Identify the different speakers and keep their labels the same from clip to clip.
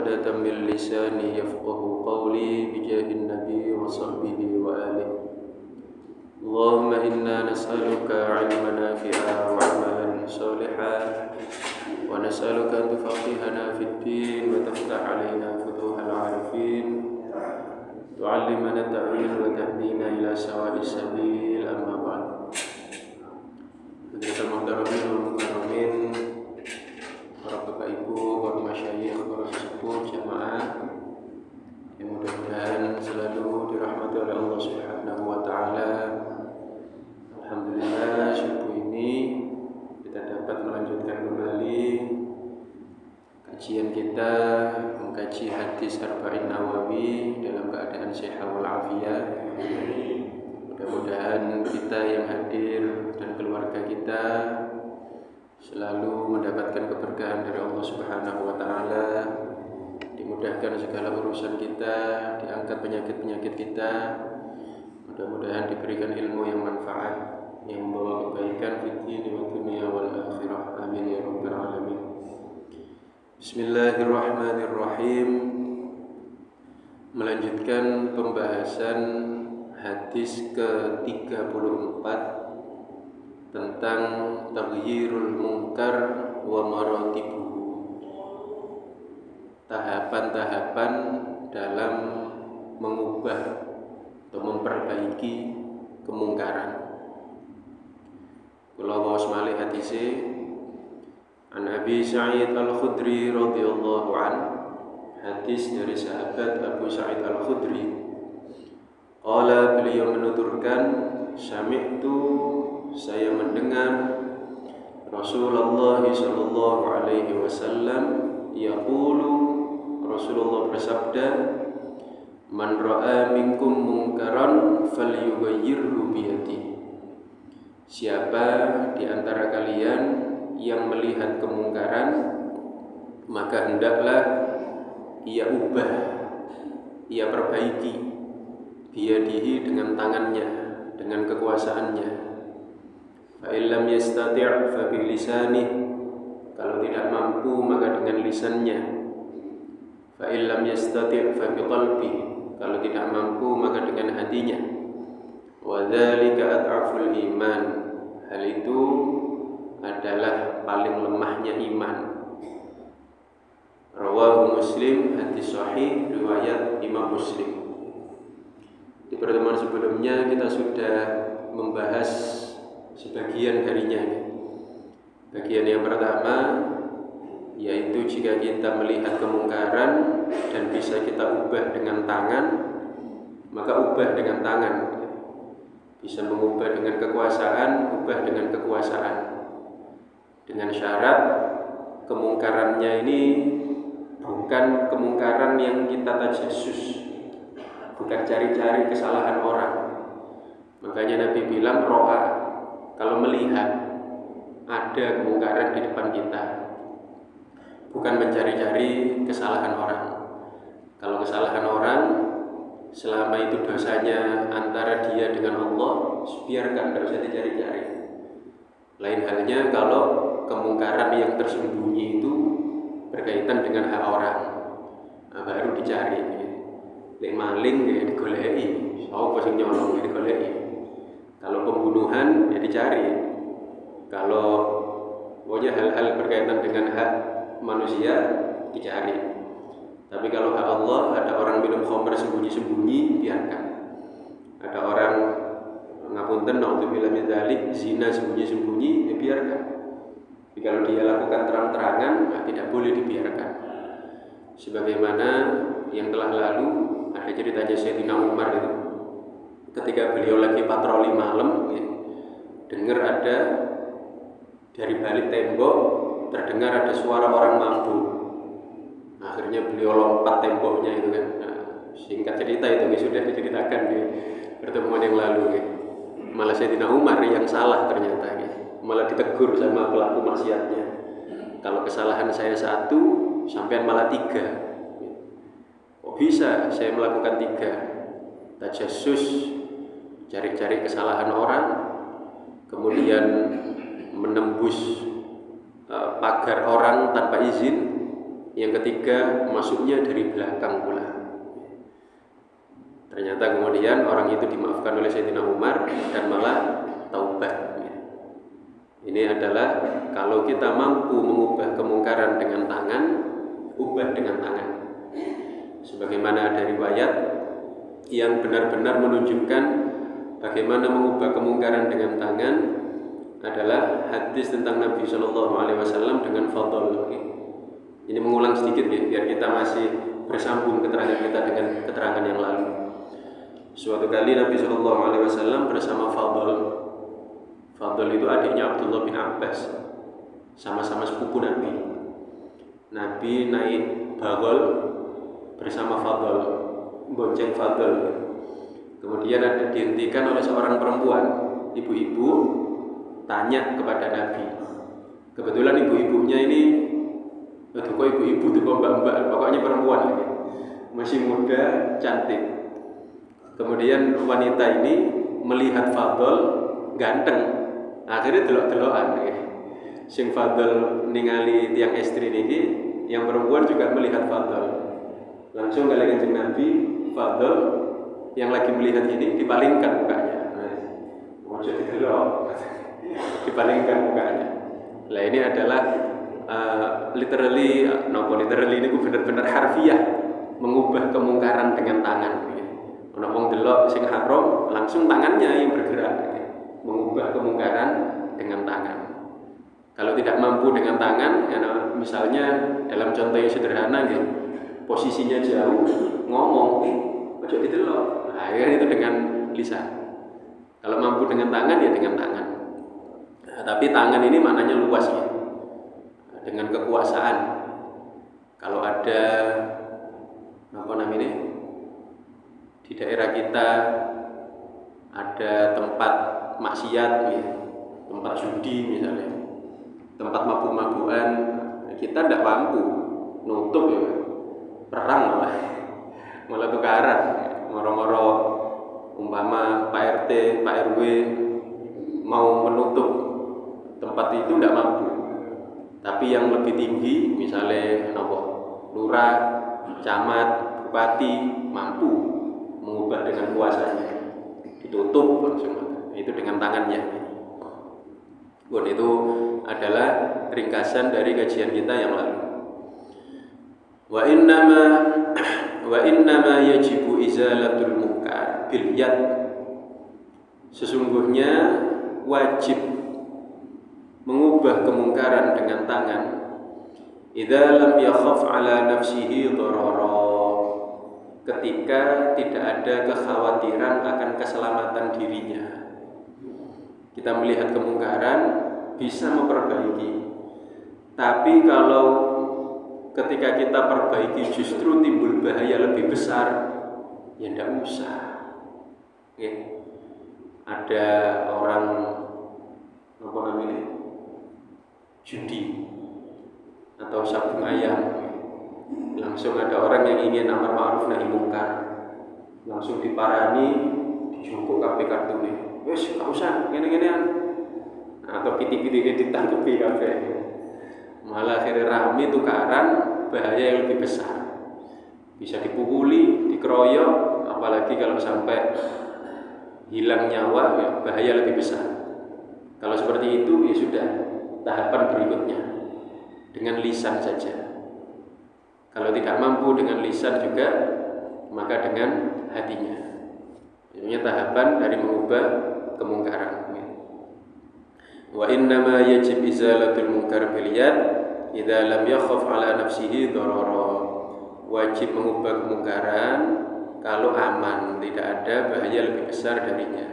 Speaker 1: عقدة من لساني يفقه قولي بجاه النبي وصحبه وآله. اللهم إنا نسألك علما نافعا وعملا صالحا ونسألك أن تفقهنا في الدين وتفتح علينا فتوح العارفين تعلمنا التأويل وتهدينا إلى سواء السبيل. أما بعد. Hadirin muhtaromin wal mukarramin, para bapak ibu, para masyayikh, para sesepuh jamaah yang mudah-mudahan selalu dirahmati oleh Allah Subhanahu wa taala. Alhamdulillah, subuh ini kita dapat melanjutkan kembali kajian kita mengkaji hadis Arba'in Nawawi dalam keadaan sehat wal afiyah. Mudah-mudahan kita yang hadir dan keluarga kita selalu mendapatkan keberkahan dari Allah Subhanahu wa taala, dimudahkan segala urusan kita, diangkat penyakit-penyakit kita. Mudah-mudahan diberikan ilmu yang manfaat, yang membawa kebaikan fid din wa dunya wal akhirah. Amin ya rabbal alamin. Bismillahirrahmanirrahim. Melanjutkan pembahasan hadis ke-34 tentang taghyirul munkar wa maratibuhu. Tahapan-tahapan dalam mengubah atau memperbaiki kemungkaran. Kula waos malih hadise An Abi Sa'id Al-Khudri radhiyallahu an, hadis dari sahabat Abu Sa'id Al-Khudri. Qala, beliau menuturkan, sami'tu, saya mendengar Rasulullah sallallahu alaihi wasallam yaqulu, Rasulullah bersabda, man ra'a minkum munkaran falyughayyirhu biyadihi. Siapa di antara kalian yang melihat kemungkaran, maka hendaklah ia ubah, ia perbaiki, biyadihi dengan tangannya, dengan kekuasaannya. Fa illam yastati' fa bilisanih, kalau tidak mampu maka dengan lisannya. Fa illam yastati' fa biqalbi, kalau tidak mampu maka dengan hatinya. Wa dzalika ad'aful iman, hal itu adalah paling lemahnya iman. Rawahu Muslim, hadis sahih riwayat Imam Muslim. Di pertemuan sebelumnya kita sudah membahas sebagian darinya. Bagian yang pertama yaitu jika kita melihat kemungkaran dan bisa kita ubah dengan tangan, maka ubah dengan tangan. Bisa mengubah dengan kekuasaan, ubah dengan kekuasaan. Dengan syarat kemungkarannya ini bukan kemungkaran yang kita tajassus, bukan cari-cari kesalahan orang. Makanya Nabi bilang ro'a, kalau melihat ada kemungkaran di depan kita, bukan mencari-cari kesalahan orang. Kalau kesalahan orang, selama itu dosanya antara dia dengan Allah, biarkan, tidak usah dicari-cari. Lain halnya kalau kemungkaran yang tersembunyi itu berkaitan dengan hak orang, nah, baru dicari. Lek maling ya digoleki, sapa sing nyolong ya digoleki. Kalau pembunuhan ya dicari. Kalau pokoknya hal-hal berkaitan dengan hak manusia dicari. Tapi kalau hak Allah, ada orang minum khamr sembunyi-sembunyi, biarkan. Ada orang ngapunten naudzubillah min dzalik, zina sembunyi-sembunyi, ya biarkan. Tapi kalau dia lakukan terang-terangan, nah, tidak boleh dibiarkan. Sebagaimana yang telah lalu, ada ceritanya Sayyidina Umar itu, ketika beliau lagi patroli malam, ya, dengar ada dari balik tembok terdengar ada suara orang mabuk. Akhirnya beliau lompat temboknya itu kan. Nah, singkat cerita itu sudah diceritakan di pertemuan yang lalu. Ya. Malah Sayyidina Umar yang salah ternyata. Ya. Malah ditegur sama pelaku maksiatnya. Kalau kesalahan saya 1, sampean malah 3. Kok bisa saya melakukan 3? Tajassus, cari-cari kesalahan orang, kemudian menembus pagar orang tanpa izin, Yang ketiga, masuknya dari belakang pula. Ternyata kemudian orang itu dimaafkan oleh Sayyidina Umar dan malah taubat. Ini adalah kalau kita mampu mengubah kemungkaran dengan tangan, ubah dengan tangan. Sebagaimana ada riwayat yang benar-benar menunjukkan bagaimana mengubah kemungkaran dengan tangan adalah hadis tentang Nabi Shallallahu Alaihi Wasallam dengan fadl. Ini mengulang sedikit ya, biar kita masih bersambung keterangan kita dengan keterangan yang lalu. Suatu kali Nabi Shallallahu Alaihi Wasallam bersama Fadl. Fadl itu adiknya Abdullah bin Abbas, sama-sama sepupu Nabi. Nabi naik bagol bersama Fadl, bonceng Fadl. Kemudian ada dihentikan oleh seorang perempuan, ibu-ibu tanya kepada Nabi. Kebetulan ibu-ibunya ini kok ibu-ibu tuh mbak-mbak, pokoknya perempuan lagi, masih muda, cantik. Kemudian wanita ini melihat Fadl ganteng, akhirnya delok-delokan. Sing Fadl ningali tiang istri niki, yang perempuan juga melihat Fadl. Langsung kali Kanjeng Nabi, Fadl yang lagi melihat ini dipalingkan mukanya. Ojo didelok, dipalingkan mukanya. Lah ini adalah literally ini benar-benar harfiah mengubah kemungkaran dengan tangan. Ono wong delok sing haram langsung tangannya yang bergerak, mengubah kemungkaran dengan tangan. Kalau tidak mampu dengan tangan, ya, misalnya dalam contoh yang sederhana gitu, posisinya jauh, ngomong, ojo didelok. Nah, ya, itu dengan lisan. Kalau mampu dengan tangan ya dengan tangan. Nah, tapi tangan ini maknanya luas ya. Dengan kekuasaan. Kalau ada apa namanya, di daerah kita ada tempat maksiat ya, tempat judi misalnya, tempat mabuk-mabukan, kita tidak mampu nutup ya, perang malah tukaran, ngoro-ngoro umpama Pak RT, Pak RW mau menutup tempat itu tidak mampu. Tapi yang lebih tinggi, misalnya lurah, camat, bupati, mampu mengubah dengan kuasanya, ditutup langsung, itu dengan tangannya. Dan itu adalah ringkasan dari kajian kita yang lalu. Wa innama yajibu izalatul munkar bil yad. Sesungguhnya wajib mengubah kemungkaran dengan tangan. Idza lam yakhaf ala nafsihi dharara. Ketika tidak ada kekhawatiran akan keselamatan dirinya. Kita melihat kemungkaran bisa memperbaiki. Tapi kalau ketika kita perbaiki justru timbul bahaya lebih besar, ya tidak usah. Okay. Ada orang apa namanya, judi atau sabung ayam, langsung ada orang yang ingin amar ma'ruf nahi mungkar, langsung diparani, dijungkuk kabeh kartune, wis gak usah ngene-ngenean, atau pitik-pitik ditangkepi kabeh, malah akhirnya rame tukaran, bahaya yang lebih besar, bisa dipukuli, dikeroyok, apalagi kalau sampai hilang nyawa, ya bahaya lebih besar. Kalau seperti itu ya sudah, tahapan berikutnya dengan lisan saja. Kalau tidak mampu dengan lisan juga, maka dengan hatinya. Ini tahapan dari mengubah kemungkaran. Wa innama yajib izalatul munkar bil yad idza lam yakhaf ala nafsihi dharara. Wajib mengubah kemungkaran kalau aman, tidak ada bahaya lebih besar darinya.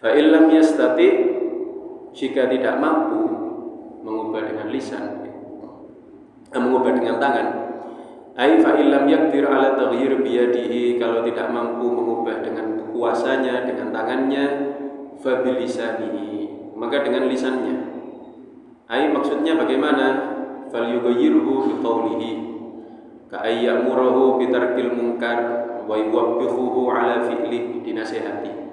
Speaker 1: Fa illam yastati, jika tidak mampu mengubah dengan lisan, mengubah dengan tangan, ai fa illam yaqdir ala taghyir biyadihi, kalau tidak mampu mengubah dengan kuasanya, dengan tangannya, fa bilisanihi, maka dengan lisannya. Ai maksudnya bagaimana? Fal yughayyirhu bi qawlihi, ka ayyamurahu bi tarkil munkar wa yuwabbihuhu ala fi'li, dinasihati.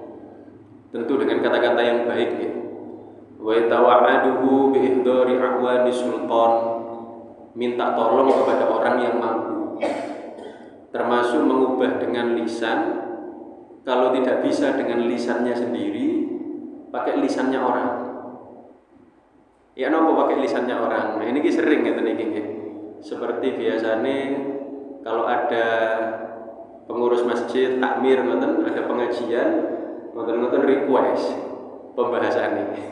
Speaker 1: Tentu dengan kata-kata yang baik ya. Wa tawa'aduhu bi ihdari ahwani sultan, minta tolong kepada orang yang mampu, termasuk mengubah dengan lisan. Kalau tidak bisa dengan lisannya sendiri, pakai lisannya orang. Ya nopo pakai lisannya orang. Nah ini sering ngeten iki. Seperti biasanya kalau ada pengurus masjid takmir ngoten, ada pengajian, ngoten request pembahasan ini.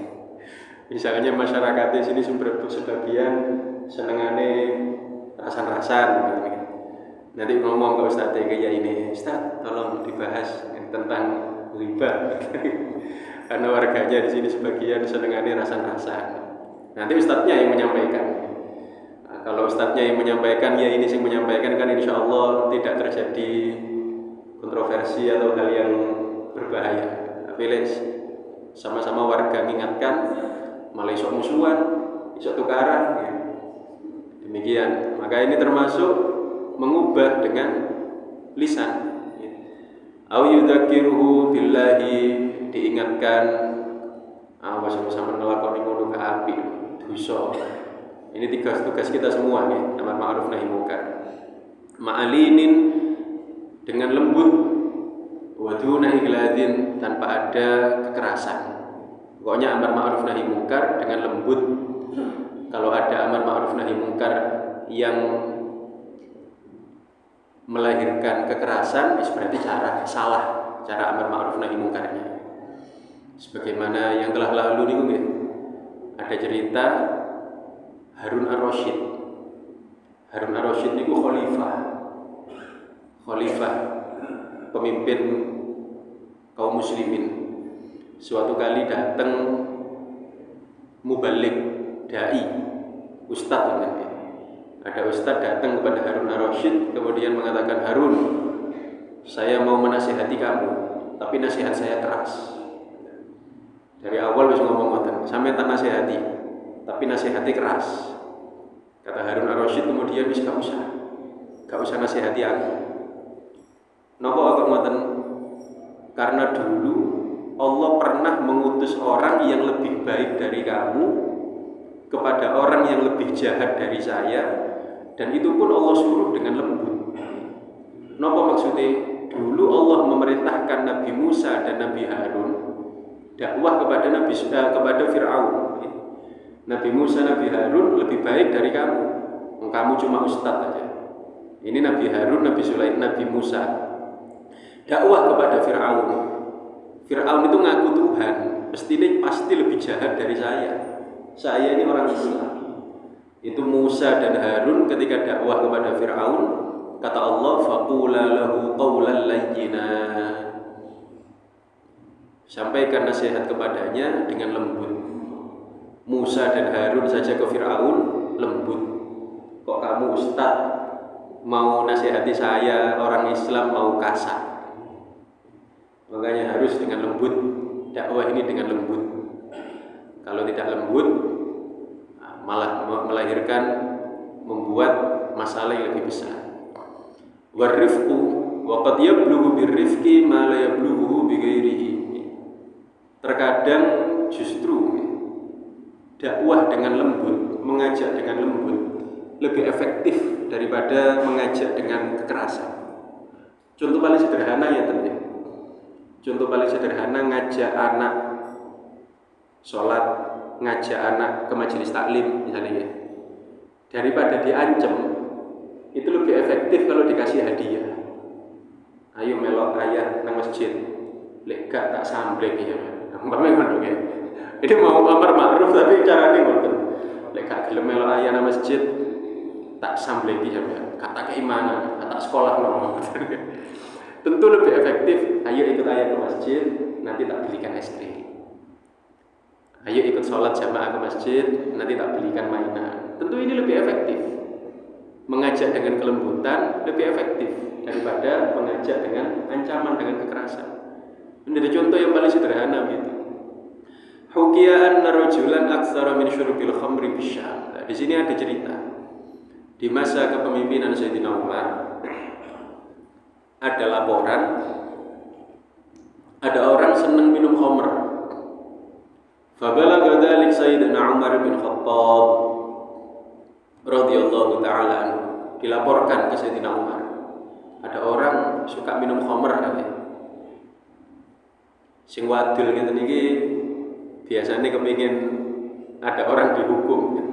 Speaker 1: Misalnya masyarakat di sini sebagian senengane rasan-rasan gitu. Nanti ngomong ke Ustadz kayak ini, Ustadz tolong dibahas tentang riba. Karena warganya di sini sebagian senengane rasan-rasan. Nanti Ustadznya yang menyampaikan. Nah, kalau Ustadznya yang menyampaikan, ya ini sih menyampaikan kan insya Allah tidak terjadi kontroversi atau hal yang berbahaya. Tapi sama-sama warga mengingatkan, malah iso musuhan, iso tukaran. Ya. Demikian. Maka ini termasuk mengubah dengan lisan. Au yudzakiruhu billahi, diingatkan awas sama ngelakoni ngono ke api dosa. Ini tugas kita semua nih, amar ma'ruf nahi munkar. Ma'alinin, dengan lembut, wa duna igladin, tanpa ada kekerasan. Pokoknya amar ma'ruf nahi munkar dengan lembut. Kalau ada amar ma'ruf nahi munkar yang melahirkan kekerasan, berarti salah cara amar ma'ruf nahi munkarnya. Sebagaimana yang telah lalu niku nggih. Ada cerita Harun Ar-Rasyid. Harun Ar-Rasyid niku khalifah pemimpin kaum muslimin. Suatu kali datang mubalik, dai, ustadz namanya. Ada ustadz datang kepada Harun Ar-Rasyid kemudian mengatakan, Harun, saya mau menasihati kamu, tapi nasihat saya keras. Dari awal wis ngomong ngoten, sampe tak nasihati, tapi nasihatnya keras. Kata Harun Ar-Rasyid kemudian wis gak usah nasihati aku. Napa aku ngoten? Karena dulu Allah pernah mengutus orang yang lebih baik dari kamu kepada orang yang lebih jahat dari saya, dan itu pun Allah suruh dengan lembut. Napa maksudnya? Dulu Allah memerintahkan Nabi Musa dan Nabi Harun dakwah kepada Fir'aun. Nabi Musa, Nabi Harun lebih baik dari kamu. Kamu cuma ustadz aja. Ini Nabi Harun, Nabi Sulaiman, Nabi Musa dakwah kepada Fir'aun. Fir'aun itu ngaku Tuhan, pasti lebih jahat dari saya. Saya ini orang Islam. Itu Musa dan Harun ketika dakwah kepada Fir'aun, kata Allah, faqula lahu qawlan layyinan. Sampaikan nasihat kepadanya dengan lembut. Musa dan Harun saja ke Fir'aun lembut. Kok kamu ustaz mau nasihati saya orang Islam mau kasar? Makanya harus dengan lembut. Dakwah ini dengan lembut. Kalau tidak lembut malah melahirkan, membuat masalah yang lebih besar. Warifqu wa qad yablughu birrifqi ma la yablughu bighairihi. Terkadang justru dakwah dengan lembut, mengajak dengan lembut lebih efektif daripada mengajak dengan kekerasan. Contoh paling sederhana ya teman. Contoh paling sederhana, ngajak anak sholat, ngajak anak ke majelis taklim misalnya ya. Daripada diancam, itu lebih efektif kalau dikasih hadiah. Ayo melok ayah nang masjid, lek gak tak samblek ya. Ini mau amar ma'ruf tapi caranya ngoten. Lek gak gelem melok ayah nang masjid, tak sambleki sampean. Kata keimanan, kata sekolah nomor. Tentu lebih efektif. Ayo ikut ayah ke masjid, nanti tak belikan es krim. Ayo ikut sholat jamaah ke masjid, nanti tak belikan mainan. Tentu ini lebih efektif. Mengajak dengan kelembutan lebih efektif daripada mengajak dengan ancaman, dengan kekerasan. Ini ada contoh yang paling sederhana gitu. Hukiya anna rajulan aktsara min syurbil khamri bisyam. Nah, di sini ada cerita. Di masa kepemimpinan Sayyidina Umar ada laporan ada orang senang minum khamr. Fabalagha dzalik Sayyidina Umar bin Khattab. radhiyallahu taala anhu dilaporkan ke Sayyidina Umar, ada orang suka minum khamr katanya. Sing wadul ngeten iki biasanya kepingin ada orang dihukum gitu.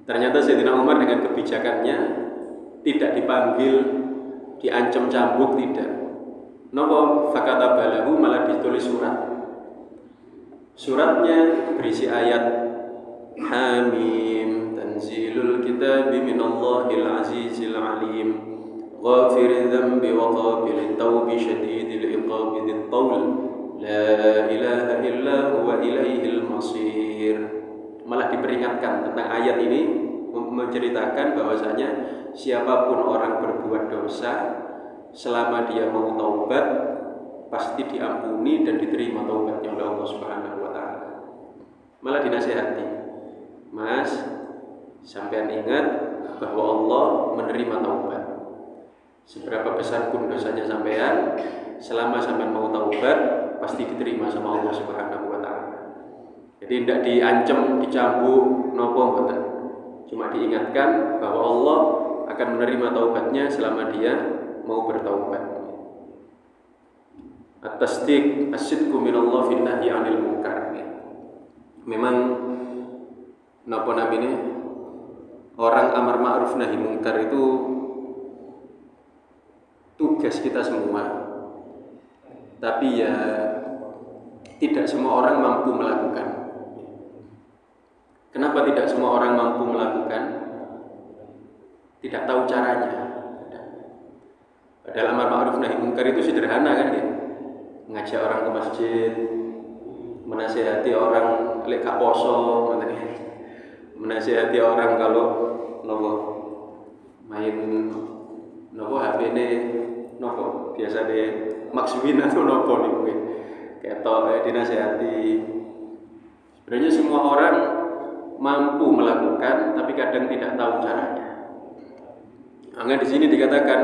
Speaker 1: Ternyata Sayyidina Umar dengan kebijakannya tidak dipanggil, diancam cambuk, tidak. Napa fakata balahu, malah ditulis surat. Suratnya berisi ayat Hamim tanzilul kitabi minallahil azizil alim ghafiriz dzambi wa qabilit taubi syadidil iqabi dzit taul la ilaha illa huwa ilaihil masir. Malah diperingatkan tentang ayat ini, menceritakan bahwasanya siapapun orang berbuat dosa selama dia mau taubat pasti diampuni dan diterima taubatnya oleh Allah Subhanahu wa taala. Malah dinasihati, Mas, sampean ingat bahwa Allah menerima taubat. Seberapa besar pun dosanya sampean, selama sampean mau taubat pasti diterima sama Allah Subhanahu wa taala. Jadi tidak diancam, dicambuk, nopo mboten. Cuma diingatkan bahwa Allah akan menerima taubatnya selama dia mau bertaubat. At-tasdiq as-sidqu minallah fi nahyi 'anil munkar. Memang napa namine orang amar ma'ruf nahi munkar itu tugas kita semua. Tapi ya tidak semua orang mampu melakukan. Kenapa tidak semua orang mampu melakukan? Tidak tahu caranya. Padahal amar ma'ruf nahi munkar itu sederhana kan ya? Ngajak orang ke masjid, menasihati orang lek gak poso, menasihati orang kalau nopo main nopo HP-ne nopo biasa de maksudin atau nopo niku ketok dinasihati. Sebenarnya semua orang mampu melakukan, tapi kadang tidak tahu caranya. Maka di sini dikatakan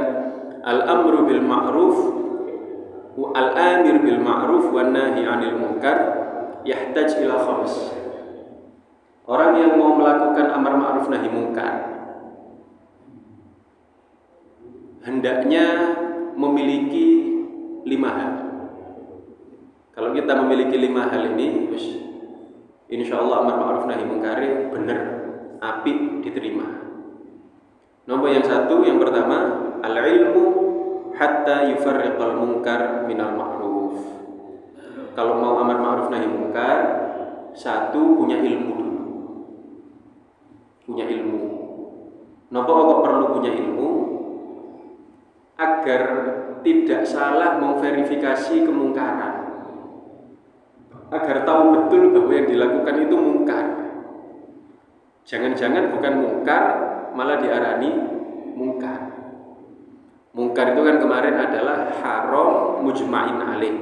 Speaker 1: al-amru bil ma'ruf wa al-amir bil ma'ruf wan nahi 'anil munkar yahtaj ila khams. Orang yang mau melakukan amar ma'ruf nahi munkar hendaknya memiliki 5 hal. Kalau kita memiliki 5 hal ini, insyaallah amar ma'ruf nahi munkar bener, apik, diterima. Nomor yang satu, yang pertama, al-ilmu hatta yufarriqal munkar minal ma'ruf. Kalau mau amar ma'ruf nahi munkar, satu, punya ilmu dulu. Punya ilmu. Napa kok perlu punya ilmu? Agar tidak salah memverifikasi kemungkaran. Agar tahu betul bahwa yang dilakukan itu mungkar. Jangan-jangan bukan mungkar, malah diarani mungkar. Mungkar itu kan kemarin adalah haram mujma'in alaih.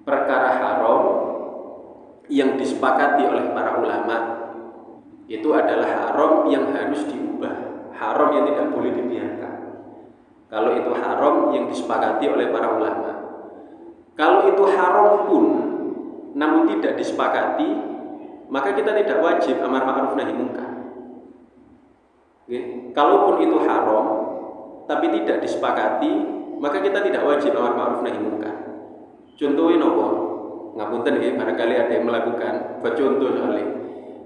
Speaker 1: Perkara haram yang disepakati oleh para ulama itu adalah haram yang harus diubah, haram yang tidak boleh dibiarkan. Kalau itu haram yang disepakati oleh para ulama. Kalau itu haram pun namun tidak disepakati, maka kita tidak wajib amar ma'ruf nahi munkar. Kalaupun itu haram tapi tidak disepakati, maka kita tidak wajib amar ma'ruf nahi munkar. Contohnya nopo? Ngapunten nggih, barangkali ada yang melakukan. Buat contoh soalnya.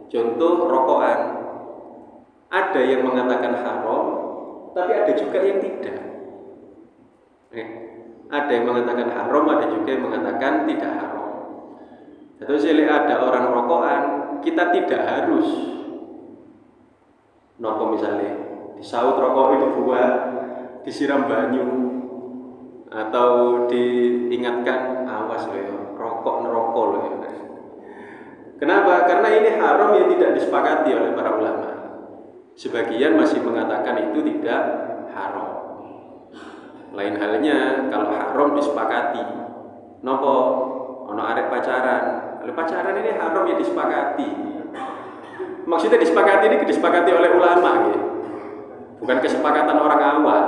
Speaker 1: Contoh rokokan. Ada yang mengatakan haram, tapi ada juga yang tidak. Ada yang mengatakan haram, ada juga yang mengatakan tidak haram. Atau saya ada orang rokokan, kita tidak harus nopo misalnya disaut rokok itu dibuat, disiram banyu, atau diingatkan awas loh ya, rokok nerokok loh ya. Kenapa? Karena ini haram yang tidak disepakati oleh para ulama. Sebagian masih mengatakan itu tidak haram. Lain halnya kalau haram disepakati. Nopo ono arek pacaran. Kalau pacaran ini haram yang disepakati. Maksudnya disepakati ini disepakati oleh ulama gitu. Bukan kesepakatan orang awam.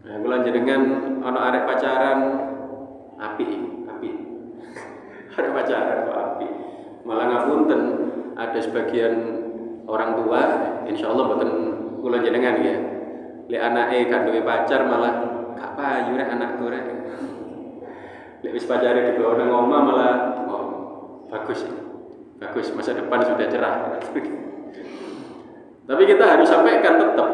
Speaker 1: Nah, kula jenengan ono arek pacaran api. Arek pacaran kok api. Malah ngapunten ada sebagian orang tua, insya Allah boten kula jenengan ya. Lek anake gak duwe pacar malah gak payu rek anakku rek. Lek wis pacare dibawa nang omah malah bagus. Bagus, masa depan sudah cerah. Tapi kita harus sampaikan tetap.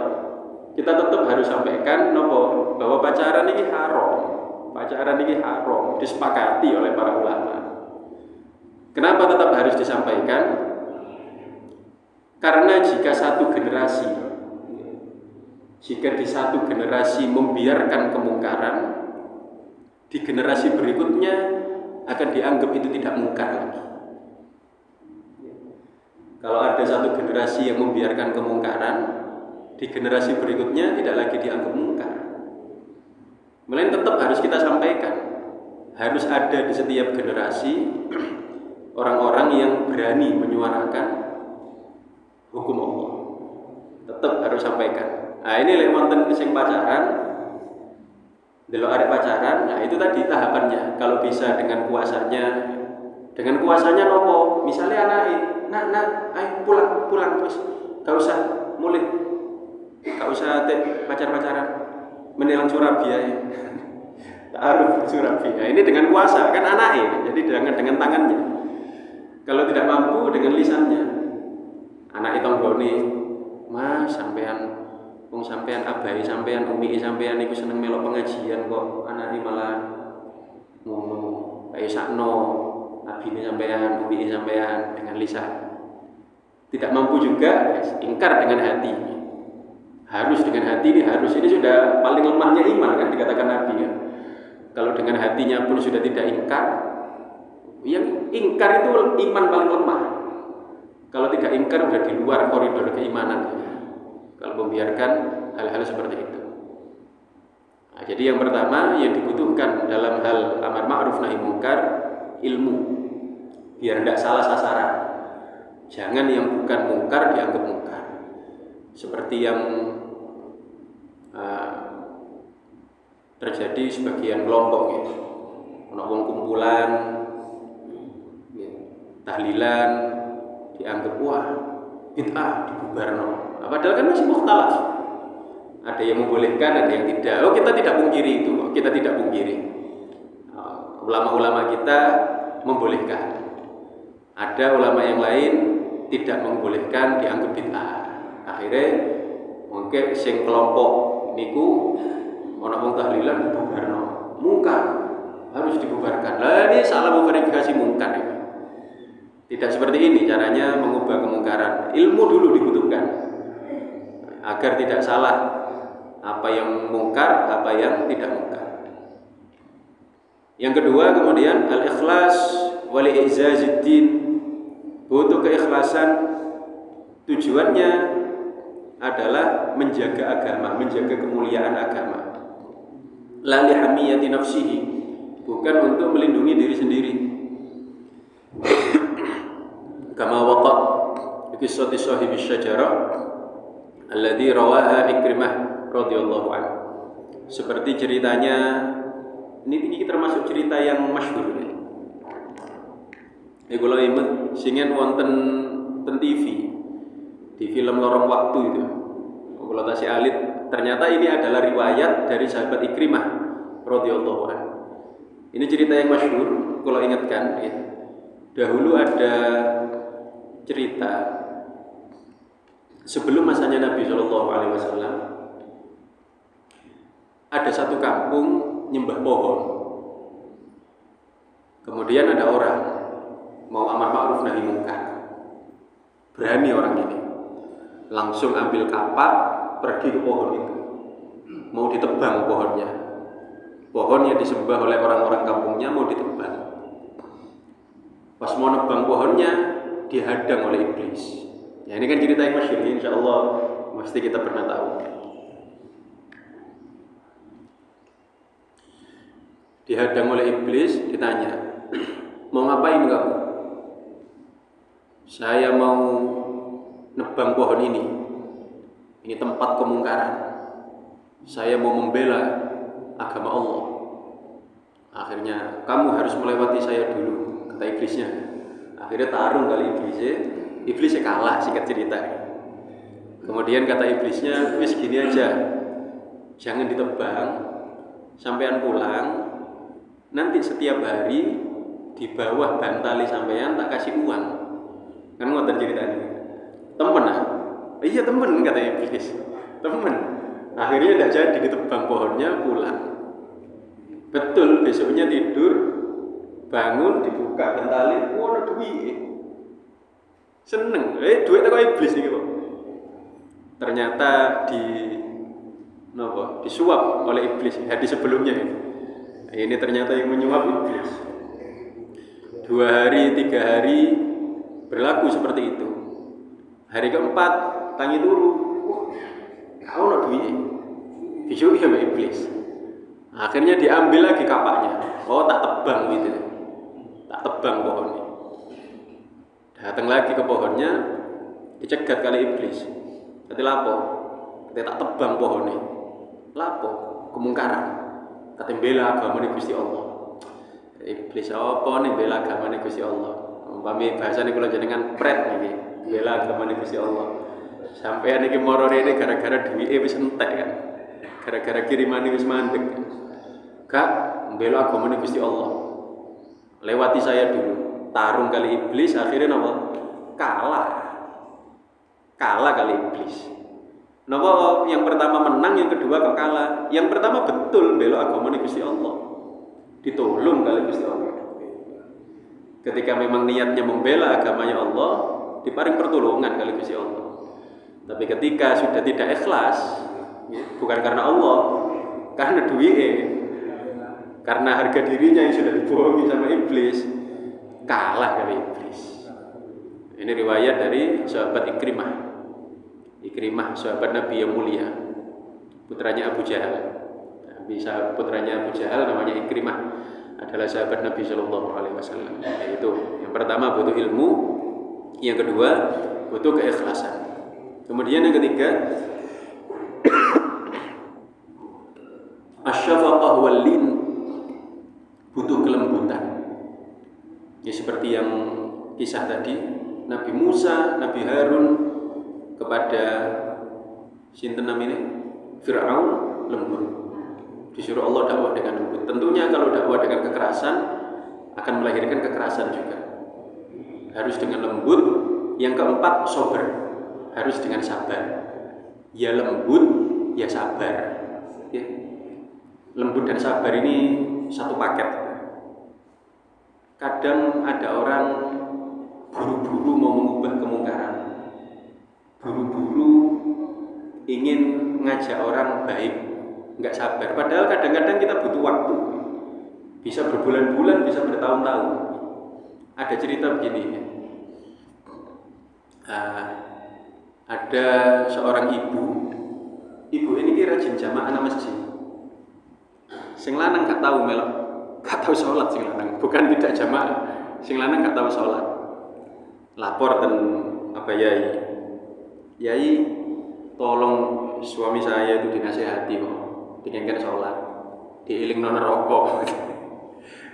Speaker 1: Kita tetap harus sampaikan nopo bahwa pacaran ini haram. Pacaran ini haram, disepakati oleh para ulama. Kenapa tetap harus disampaikan? Karena jika di satu generasi membiarkan kemungkaran, di generasi berikutnya akan dianggap itu tidak mungkar lagi. Kalau ada satu generasi yang membiarkan kemungkaran, di generasi berikutnya tidak lagi dianggap mungkar. Melainkan tetap harus kita sampaikan. Harus ada di setiap generasi orang-orang yang berani menyuarakan hukum Allah. Tetap harus sampaikan. Nah ini lek wonten sing pacaran, delok arek pacaran, nah itu tadi tahapannya. Kalau bisa dengan kuasanya nopo? Misalnya anake, nak, ayo pulang terus, gak usah mulai, gak usah pacaran, menilang Surabaya ya. Taruh Surabaya. Ini dengan kuasa kan anake, jadi dengan tangannya. Kalau tidak mampu dengan lisannya, anak itu nggone, mas sampean abai sampean umi sampean iku seneng melok pengajian kok anake malah ngono kaya sakno abine sampean umi sampean dengan lisan. Tidak mampu juga ingkar dengan hati. Harus dengan hati ini sudah paling lemahnya iman kan dikatakan Nabi kan. Kalau dengan hatinya pun sudah tidak ingkar, yang ingkar itu iman paling lemah. Kalau tidak ingkar sudah di luar koridor keimanan. Kalau membiarkan hal-hal seperti itu. Nah, jadi yang pertama yang dibutuhkan dalam hal amar ma'ruf nahi munkar, ilmu. Biar tidak salah sasaran. Jangan yang bukan munkar dianggap munkar. Seperti yang terjadi sebagian kelompok ya. Wong kumpulan ya, tahlilan dianggap wah bid'ah dibubarno. Padahal kan masih mukhtalaf. Ada yang membolehkan, ada yang tidak. Oh, kita tidak pungkiri itu. Kita tidak pungkiri. Ulama-ulama kita membolehkan. Ada ulama yang lain tidak membolehkan, dianggap bid'ah. Akhirnya mungkin sing kelompok niku ana wong tahlilan dibubarno. Mungkar harus dibubarkan. Lah ini salah memverifikasi mungkar ya. Tidak seperti ini caranya mengubah kemungkaran. Ilmu dulu dibutuhkan agar tidak salah apa yang mungkar, apa yang tidak mungkar. Yang kedua kemudian al-ikhlas wal i'zazuddin, butuh keikhlasan. Tujuannya adalah menjaga agama, menjaga kemuliaan agama. La li hamiyati nafsihi, bukan untuk melindungi diri sendiri. Kama waqa fi qissati sahibi syajarah alladzi rawaha Ikrimah radhiyallahu anhu. Seperti ceritanya ini termasuk cerita yang masyhur. Ini kula inget singen wonten ten TV di film Lorong Waktu itu. Kula tasih alit, ternyata ini adalah riwayat dari sahabat Ikrimah radhiyallahu anhu. Ini cerita yang masyhur, kula ingatkan ya. Dahulu ada cerita sebelum masanya Nabi SAW, ada satu kampung nyembah pohon. Kemudian ada orang mau amar ma'ruf nahi munkar. Berani orang ini, langsung ambil kapak pergi ke pohon itu, mau ditebang pohonnya. Pohon yang disembah oleh orang-orang kampungnya mau ditebang. Pas mau nebang pohonnya dihadang oleh iblis. Ya ini kan cerita yang masyhur, insya Allah mesti kita pernah tahu. Dihadang oleh iblis, ditanya, mau ngapain kamu? Saya mau nebang pohon ini. Ini tempat kemungkaran. Saya mau membela agama Allah. Akhirnya kamu harus melewati saya dulu, kata iblisnya. Akhirnya tarung kali iblisnya kalah, singkat cerita. Kemudian kata iblisnya, wis gini aja, jangan ditebang, sampean pulang, nanti setiap hari di bawah bantali sampean tak kasih uang. Kan ngoten ceritanya. Temen ah? Iya temen kata iblis. Temen. Akhirnya tidak jadi ditebang pohonnya, pulang. Betul, besoknya tidur, bangun, dibuka bantali, ada duit. Seneng, duit tak iblis iki kok. Ternyata disuap oleh iblis hadis sebelumnya. Ini ternyata yang menyuap iblis. 2 hari, 3 hari berlaku seperti itu. Hari keempat tangi turu, kau nak duit, besok sama iblis. Akhirnya diambil lagi kapaknya. Oh tak tebang gitu, tak tebang pohonnya. Datang lagi ke pohonnya, dicegat kali iblis. Nanti lapo, kita tak tebang pohonnya. Lapo, kemungkaran. Kata bela agama ni Gusti Allah. Iblis apa nih bela agama ni Gusti Allah. Umpami bahasa ni kula jenengan pret niki, bela agama ni Gusti Allah. Sampeyan iki moro rene gara-gara duwike wis entek kan. Gara-gara kirimane wis mandek. Kak, bela agama ni Gusti Allah. Lewati saya dulu. Tarung kali iblis akhirnya napa? Kalah kali iblis. Napa yang pertama menang, yang kedua kok kalah. Yang pertama betul bela agama ni Gusti Allah. Ditolong kali Gusti Allah. Ketika memang niatnya membela agamanya Allah, diparing pertolongan kali Gusti Allah. Tapi ketika sudah tidak ikhlas, ya, bukan karena Allah, karena duit, karena harga dirinya yang sudah dibohongi sama iblis, kalah kali iblis. Ini riwayat dari sahabat Ikrimah, sahabat Nabi yang mulia, putranya Abu Jahal. Bisa putranya Abu Jahal namanya Ikrimah, adalah sahabat Nabi Shallallahu Alaihi Wasallam. Yaitu yang pertama butuh ilmu, yang kedua butuh keikhlasan. Kemudian yang ketiga, asyafaqah wal lin, butuh kelembutan. Ya seperti yang kisah tadi, Nabi Musa, Nabi Harun kepada sinten namanya Fir'aun lembut. Disuruh Allah dakwah dengan lembut. Tentunya kalau dakwah dengan kekerasan akan melahirkan kekerasan juga. Harus dengan lembut. Yang keempat, sabar. Harus dengan sabar. Ya lembut, ya sabar. Ya. Lembut dan sabar ini satu paket. Kadang ada orang buru-buru mau mengubah kemungkaran, buru-buru ingin mengajak orang baik, nggak sabar. Padahal kadang-kadang kita butuh waktu, bisa berbulan-bulan, bisa bertahun-tahun. Ada cerita begini, ada seorang ibu ini rajin jamaah nang masjid. Sing lanang gak tahu melok, gak tahu sholat sing lanang, bukan tidak jamaah. Sing lanang gak tahu sholat. Lapor ten apa Yai, tolong suami saya itu dinasihati kok, pengen sholat, diiling non rokok.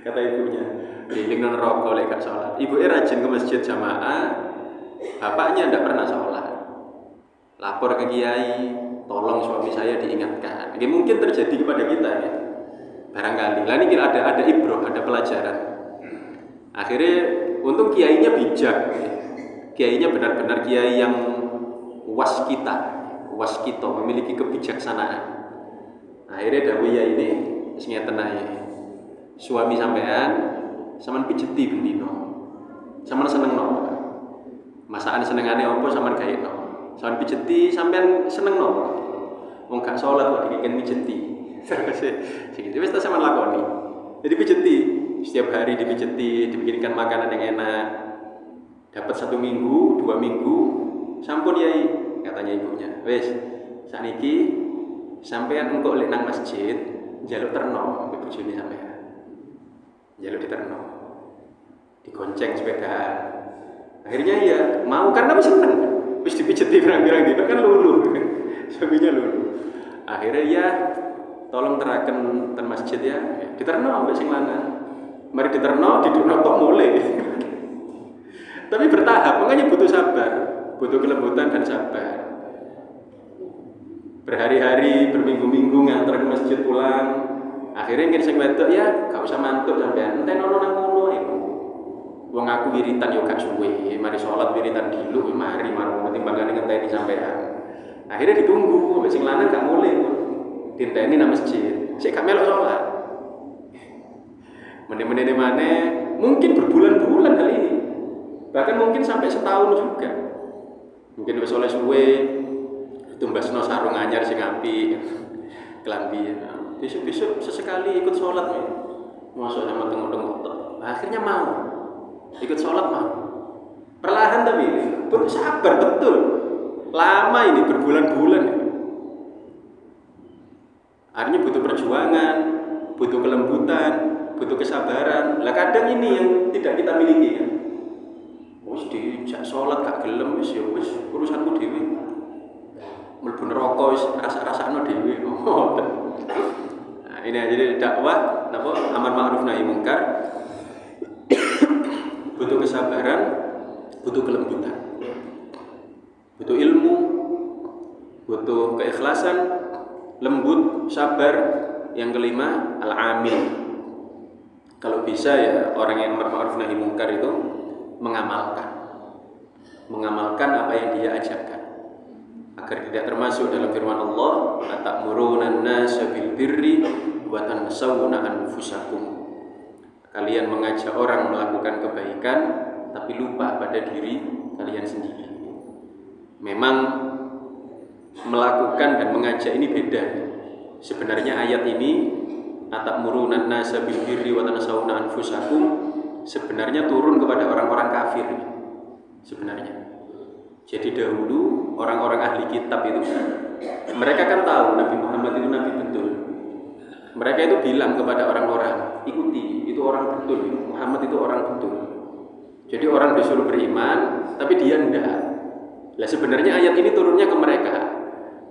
Speaker 1: Kata ibunya, diiling non rokok lek gak sholat. Ibunya rajin ke masjid jamaah, bapaknya tidak pernah sholat. Lapor ke kiai, tolong suami saya diingatkan. Ini mungkin terjadi kepada kita ya. Barangkali. Lah ini ada ibroh, ada pelajaran. Akhirnya untung kiainya bijak. Kiainya benar-benar kiai yang waskita, memiliki kebijaksanaan. Akhirnya dawuh ya ini wis ngeten ae. Suami sampean pijeti bendino. Sampean senengno. Masakan senengane apa sampean gaekno. Sampean pijeti sampean senengno. Wong gak salat kok dikiken pijeti. Terus segitu wis ta sampean lakoni. Jadi pijeti, setiap hari dipijeti, dibikinkan makanan yang enak. Dapat 1 minggu, 2 minggu, sampun yai, katanya ibunya. Wis, saniki sampean engko lek nang masjid, njaluk terno mbek bojone sampean. Njaluk diterno. Digonceng sepeda. Akhirnya ya mau karena wis seneng. Wis dipijeti pirang-pirang dino kan lulu. Suaminya lulu. Akhirnya ya tolong teraken ten masjid ya, diterno mbek sing lanang. Mari diterno, didukno tok mulai. Tapi bertahap, makanya butuh sabar, butuh kelembutan dan sabar. berhari-hari, berminggu-minggu nganter ke masjid pulang. Akhirnya ngene sing wedok ya gak usah mantuk sampean, enten ono nang kono iku. Wong aku wiritan yo gak suwe, mari salat wiritan dulu mari marang timbangane ngenteni sampean. Akhirnya ditunggu, sampai sing lanang gak mulai dinteni nang masjid. Sik gak melok salat. Meneh-meneh maneh mungkin berbulan-bulan kali ini. Bahkan mungkin sampai setahun juga. Mungkin wis oleh suwe tumbasno sarung anyar sing apik. Kelambi. Besok-besok sesekali ikut sholat nih. Masuk sama tengok-tengok. Akhirnya mau ikut sholat mau. Perlahan tapi sabar betul. Lama ini berbulan-bulan. Artinya butuh perjuangan, butuh kelembutan, butuh kesabaran. Lah kadang ini yang tidak kita miliki kan. Wis dijak sholat gak gelem wis ya wis urusanku dhewe. Mlebu neraka wis rasa-rasakno dhewe. Nah, ini jadi dakwah napa amar ma'ruf nahi mungkar butuh kesabaran, butuh kelembutan. Butuh ilmu, butuh keikhlasan, lembut, sabar. Yang kelima, al-amil. Kalau bisa ya orang yang amar ma'ruf nahi mungkar itu mengamalkan apa yang dia ajarkan agar tidak termasuk dalam firman Allah atamuruna an-nasa bil birri wa tansawna anfusakum. Kalian mengajak orang melakukan kebaikan tapi lupa pada diri kalian sendiri. Memang melakukan dan mengajak ini beda. Sebenarnya ayat ini atamuruna an-nasa bil birri wa tansawna anfusakum sebenarnya turun kepada orang-orang kafir sebenarnya. Jadi dahulu orang-orang ahli kitab itu mereka kan tahu Nabi Muhammad itu nabi betul. Mereka itu bilang kepada orang-orang, ikuti, itu orang betul, Muhammad itu orang betul. Jadi orang disuruh beriman, tapi dia enggak. Lah sebenarnya ayat ini turunnya ke mereka.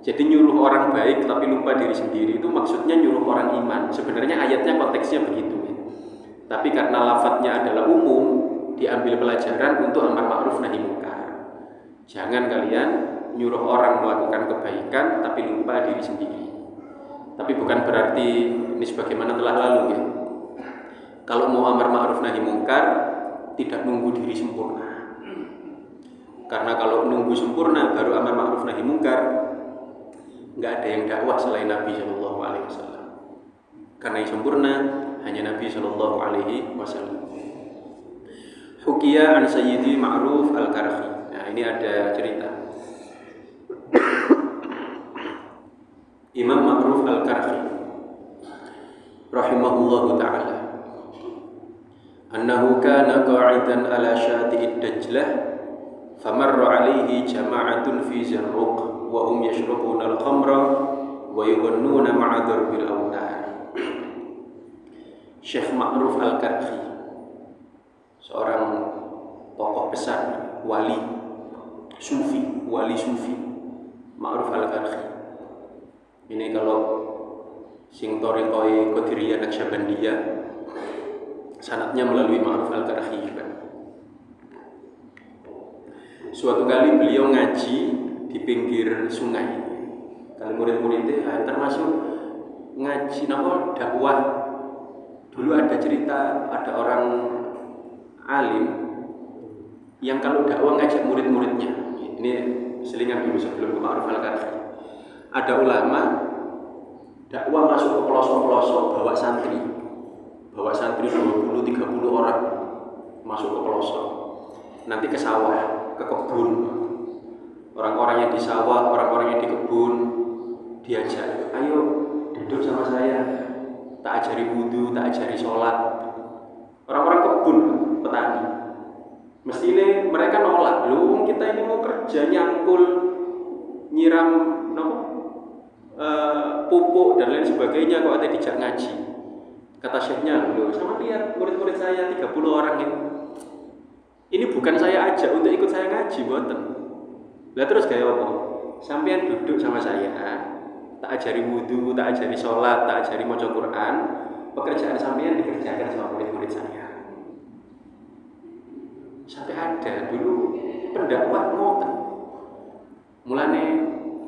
Speaker 1: Jadi nyuruh orang baik tapi lupa diri sendiri itu maksudnya nyuruh orang iman. Sebenarnya ayatnya konteksnya begitu. Tapi karena lafadznya adalah umum, diambil pelajaran untuk amar ma'ruf nahi mungkar. Jangan kalian nyuruh orang melakukan kebaikan tapi lupa diri sendiri. Tapi bukan berarti ini sebagaimana telah lalu ya. Kalau mau amar ma'ruf nahi mungkar tidak nunggu diri sempurna. Karena kalau nunggu sempurna baru amar ma'ruf nahi mungkar, nggak ada yang dakwah selain Nabi Shallallahu Alaihi Wasallam. Karena yang sempurna hanya Nabi Shallallahu Alaihi Wasallam. Hukiya an Sayyidi Ma'ruf Al-Karhi. Nah ini ada cerita. Imam Ma'ruf Al-Karhi rahimahullahu ta'ala annahu kana qa'idan ala syati'id dajlah famarra alaihi jama'atun fi zarruq wa hum yashrabuna al-khamra wa yughannuna ma'a darbil awtar. Syekh Ma'ruf Al-Karhi seorang tokoh besar wali sufi Ma'ruf Al-Karhi. Ini kalau sing thariqah Qadiriyah Naqsyabandiyah sanadnya melalui Ma'ruf Al-Karhi juga. Suatu kali beliau ngaji di pinggir sungai. Kali murid-muridnya termasuk ngaji dakwah. Dulu ada cerita ada orang alim yang kalau dakwah ngajak murid-muridnya. Ini selingan dulu sebelum ke Ma'ruf Al-Karhi. Ada ulama dakwah masuk ke pelosok-pelosok bawa santri 20-30 orang masuk ke pelosok, nanti ke sawah, ke kebun. Orang-orang yang di sawah, orang-orang yang di kebun diajak, ayo duduk sama saya, tak ajari wudu, tak ajari sholat. Orang-orang kebun, petani, mestinya mereka nolak. Loh, kita ini mau kerja nyangkul, nyiram pupuk dan lain sebagainya, kok ada dijak ngaji. Kata syekhnya, loh sama lihat murid-murid saya 30 orang ini bukan saya ajak untuk ikut saya ngaji, boten. Lah terus gaya apa? Sampean duduk sama saya, tak ajari wudu, tak ajari sholat, tak ajari maca Quran. Pekerjaan sampean dikerjakan sama murid-murid saya. Sampai ada dulu pendakwah ngoten. Mulane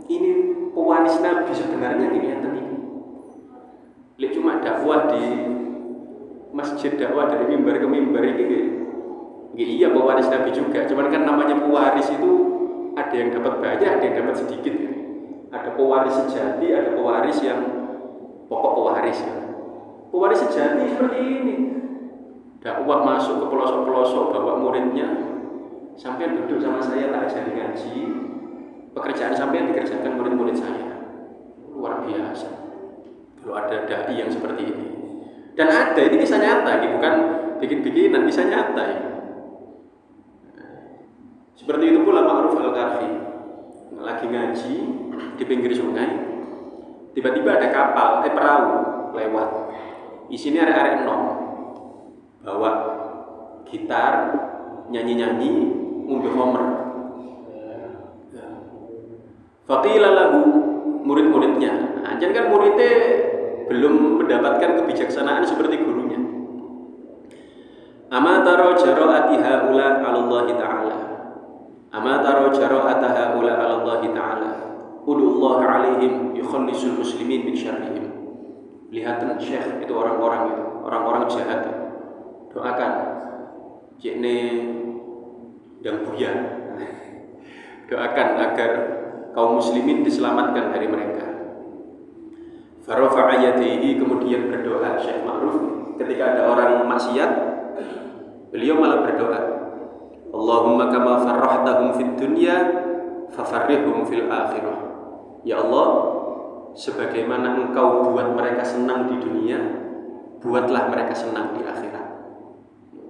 Speaker 1: ini pewaris Nabi sebenarnya ini cuma dakwah di masjid, dakwah dari mimbar ke mimbar ini iya pewaris Nabi juga, cuman kan namanya pewaris itu ada yang dapat banyak, ada yang dapat sedikit ya. Ada pewaris sejati, ada pewaris yang pokok pewaris ya. Pewaris sejati seperti ini, dakwah masuk ke pelosok-pelosok, bawa muridnya, sampai duduk sama saya tak ajari ngaji, pekerjaan sampai dikerjakan murid-murid saya, luar biasa. Kalau ada dai yang seperti ini, dan ada, ini kisah nyata, ini bukan bikin-bikinan, kisah nyata ya. Seperti itu pula Ma'ruf Al-Karfi lagi ngaji di pinggir sungai, tiba-tiba ada kapal, perahu lewat, isinya arek-arek enom, bawa gitar, nyanyi-nyanyi, ngombe homer. Faqila lahu, murid-muridnya, anjen kan muridnya belum mendapatkan kebijaksanaan seperti gurunya. Ama taro jara'ati haula 'ala Allah Ta'ala. Ama taro jara'ata haula 'ala Allah Ta'ala. Udullah 'alaihim yukhallisul muslimin min syarrihim. Lihatlah Syekh itu orang-orang jahat. Doakan jekne dan buya. Doakan agar kaum muslimin diselamatkan dari mereka. Farafa'a yadayhi, kemudian berdoa Syekh Ma'ruf ketika ada orang maksiat, beliau malah berdoa, Allahumma kama farrahtahum fid dunya fafarrihhum fil akhirah. Ya Allah, sebagaimana engkau buat mereka senang di dunia, buatlah mereka senang di akhirat.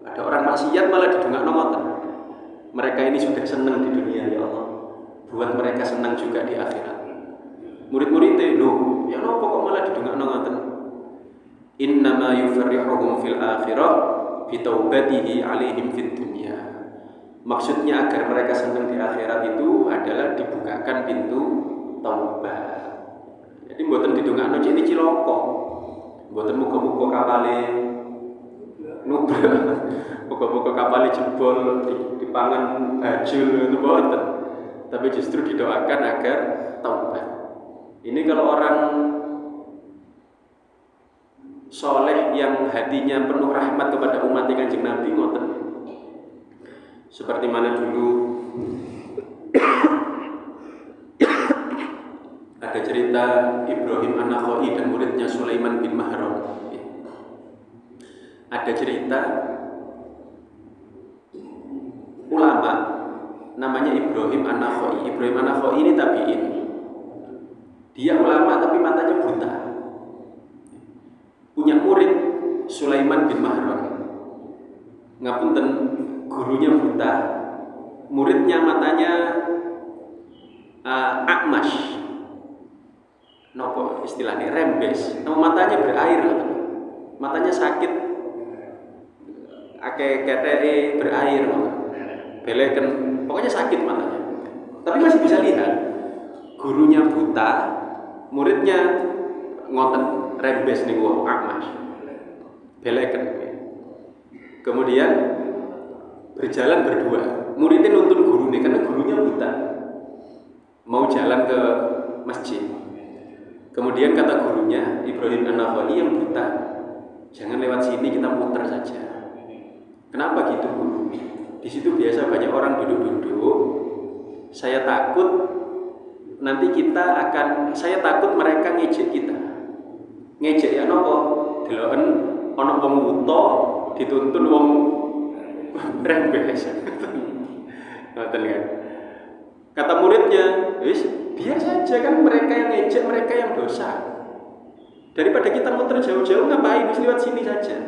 Speaker 1: Ada orang maksiat malah didongakno ngoten. Mereka ini sudah senang di dunia, ya Allah, buat mereka senang juga di akhirat. Murid-muridnya, loh, ya nopo kok malah didongakno ngoten. Innama yufarrihuhum fil akhirah bitaubatihi alaihim fid dunya. Maksudnya agar mereka senang di akhirat itu adalah dibukakan pintu taubat. Jadi mboten didongakno ini ciloko. Mboten muga-muga kapale nubrak, muga-muga kapale jebol dipangan bajul itu mboten. Tapi justru didoakan agar taubat. Ini kalau orang soleh yang hatinya penuh rahmat kepada umat Kanjeng Nabi ngoten. Seperti mana dulu ada cerita Ibrahim An-Nakhai dan muridnya Sulaiman bin Mahran. Ada cerita ulama namanya Ibrahim An-Nakhai. Ibrahim An-Nakhai ini tabi'in. Dia ulama tapi matanya buta. Punya murid Sulaiman bin Mahran. Ngapunten, gurunya buta, muridnya matanya akmash. Nopo istilahnya rembes. Matanya berair, matanya sakit. Ake keteke berair, beleken, pokoknya sakit matanya. Tapi masih bisa lihat. Gurunya buta, muridnya ngoten rembes nih wong akmas, beleken. Kemudian berjalan berdua, muridnya nuntun guru nih karena gurunya buta, mau jalan ke masjid. Kemudian kata gurunya Ibrahim An-Nakhai yang buta, jangan lewat sini, kita muter saja. Kenapa gitu guru? Di situ biasa banyak orang duduk-duduk. Saya takut nanti saya takut mereka ngejek kita. Ngejek ya nopo? Deloken ana wong wuta dituntun wong rembes. Ngoten kan. Kata muridnya, "Wis, biar saja kan mereka yang ngejek, mereka yang dosa. Daripada kita muter jauh-jauh ngapain, wis lewat sini saja."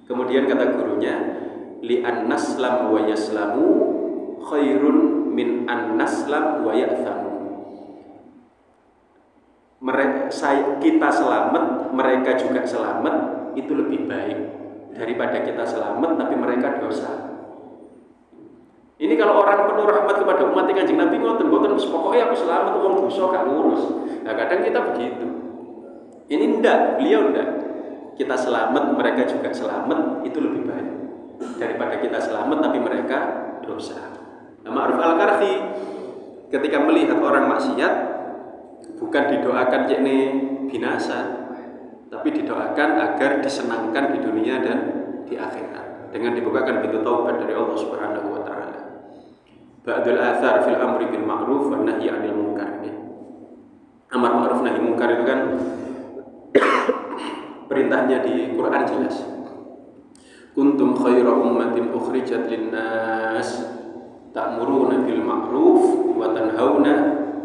Speaker 1: Kemudian kata gurunya, "Li'an naslam wa yaslamu khairun min an naslam wa ya'thamu." Kita selamat, mereka juga selamat, itu lebih baik daripada kita selamat tapi mereka dosa. Ini kalau orang penuh rahmat kepada umat Kanjeng Nabi ngoten, mboten pokoknya aku selamat, wong dosa gak ngurus. Nah, kadang kita begitu. Ini beliau ndak. Kita selamat, mereka juga selamat, itu lebih baik daripada kita selamat tapi mereka dosa. Nah, Ma'ruf Al-Karfi ketika melihat orang maksiat bukan didoakan yakni binasa, tapi didoakan agar disenangkan di dunia dan di akhirat dengan dibukakan pintu taubat dari Allah Subhanahu wa taala. Ba'dul athar fil amri bil ma'ruf wan nahyi 'anil munkar. Amar ma'ruf nahi munkar itu kan perintahnya di Quran jelas. Kuntum khaira ummatin ukhrijat lin-nas ta'muruna bil ma'ruf wa tanhauna